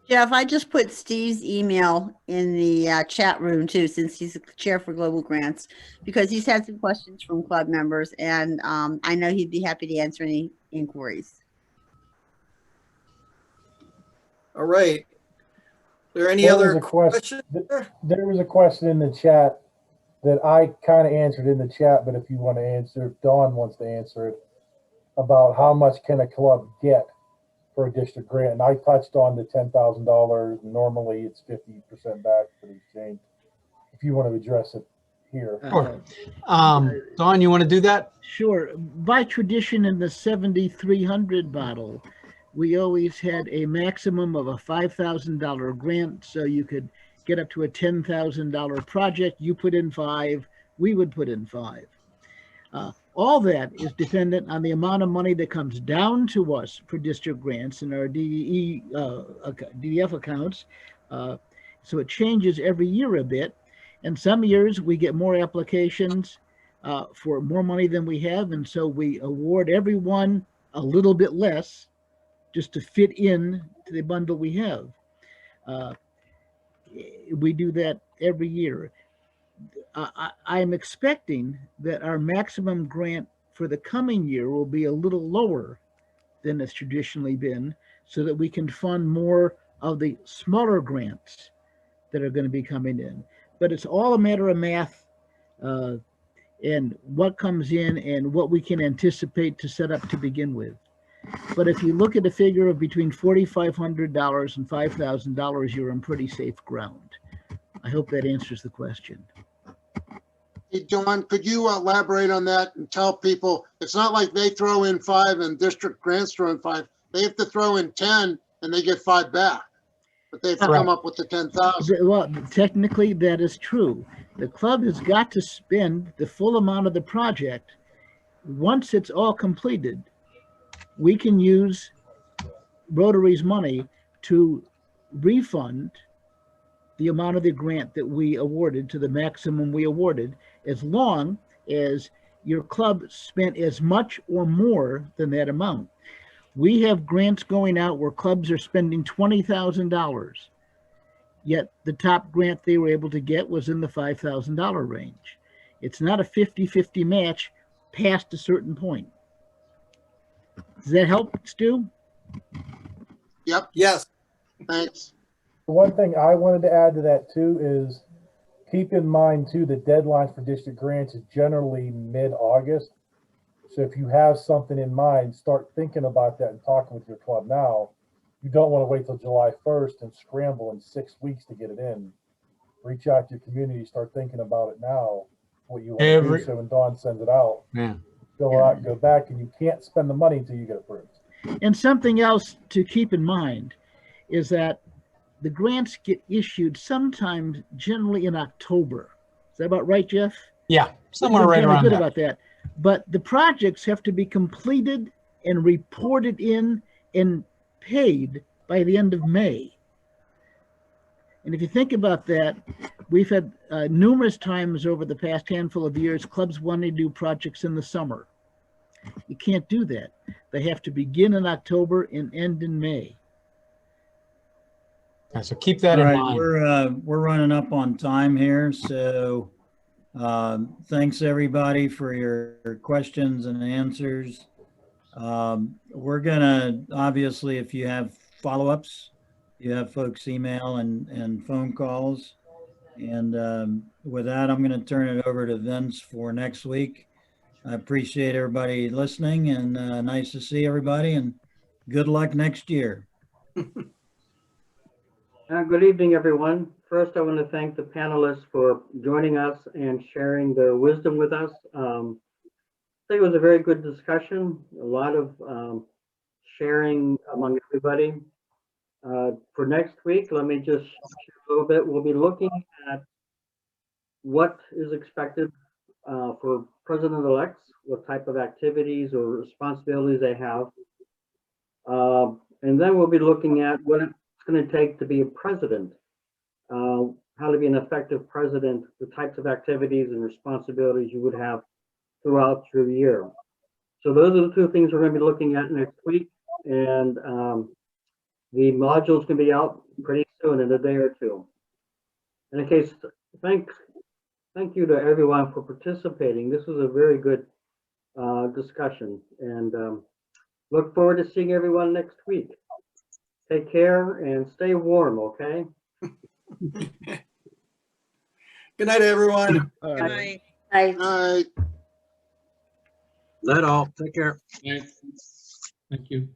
Jeff, I just put Steve's email in the chat room too, since he's the chair for global grants, because he's had some questions from club members, and I know he'd be happy to answer any inquiries. All right. Are there any other questions? There was a question in the chat that I kind of answered in the chat, but if you want to answer, if Dawn wants to answer it, about how much can a club get for a district grant, and I touched on the $10,000. Normally, it's 50% back for the exchange. If you want to address it here, sure. Dawn, you want to do that? Sure. By tradition, in the 7300 model, we always had a maximum of a $5,000 grant, so you could get up to a $10,000 project. You put in 5, we would put in 5. All that is dependent on the amount of money that comes down to us for district grants in our DEF accounts. So it changes every year a bit. And some years we get more applications for more money than we have. And so we award everyone a little bit less just to fit in to the bundle we have. We do that every year. I'm expecting that our maximum grant for the coming year will be a little lower than it's traditionally been, so that we can fund more of the smaller grants that are going to be coming in. But it's all a matter of math and what comes in and what we can anticipate to set up to begin with. But if you look at a figure of between $4,500 and $5,000, you're on pretty safe ground. I hope that answers the question. Hey, Dawn, could you elaborate on that and tell people, it's not like they throw in 5 and district grants throw in 5. They have to throw in 10 and they get 5 back, but they have to come up with the 10,000. Well, technically that is true. The club has got to spend the full amount of the project. Once it's all completed, we can use Rotary's money to refund the amount of the grant that we awarded to the maximum we awarded, as long as your club spent as much or more than that amount. We have grants going out where clubs are spending $20,000, yet the top grant they were able to get was in the $5,000 range. It's not a 50-50 match past a certain point. Does that help, Stu? Yep. Yes. Thanks. one thing I wanted to add to that too is keep in mind too, the deadline for district grants is generally mid-August. So if you have something in mind, start thinking about that and talking with your club now. You don't want to wait till July 1st and scramble in 6 weeks to get it in. Reach out to your community, start thinking about it now, what you want to do. So when Dawn sends it out, go out, go back, and you can't spend the money until you get approved. And something else to keep in mind is that the grants get issued sometimes generally in October. Is that about right, Jeff? Yeah, somewhere right around good there. about that. But the projects have to be completed and reported in and paid by the end of May. And if you think about that, we've had numerous times over the past handful of years, clubs wanting to do projects in the summer. You can't do that. They have to begin in October and end in May. Yeah, so keep that in mind. We're running up on time here, so thanks everybody for your questions and answers. We're gonna, obviously, if you have follow-ups, you have folks email and phone calls. And with that, I'm going to turn it over to Vince for next week. I appreciate everybody listening, and nice to see everybody, and good luck next year. Good evening, everyone. First, I want to thank the panelists for joining us and sharing their wisdom with us. I think it was a very good discussion, a lot of sharing among everybody. For next week, let me just share a little bit. We'll be looking at what is expected for president-elects, what type of activities or responsibilities they have. And then we'll be looking at what it's going to take to be a president, how to be an effective president, the types of activities and responsibilities you would have throughout your year. So those are the two things we're going to be looking at next week. And the modules can be out pretty soon, in a day or two. In any case, thank you to everyone for participating. This was a very good discussion, and look forward to seeing everyone next week. Take care and stay warm, okay? Good night, everyone. Good night. Night. Let all, take care. Thank you.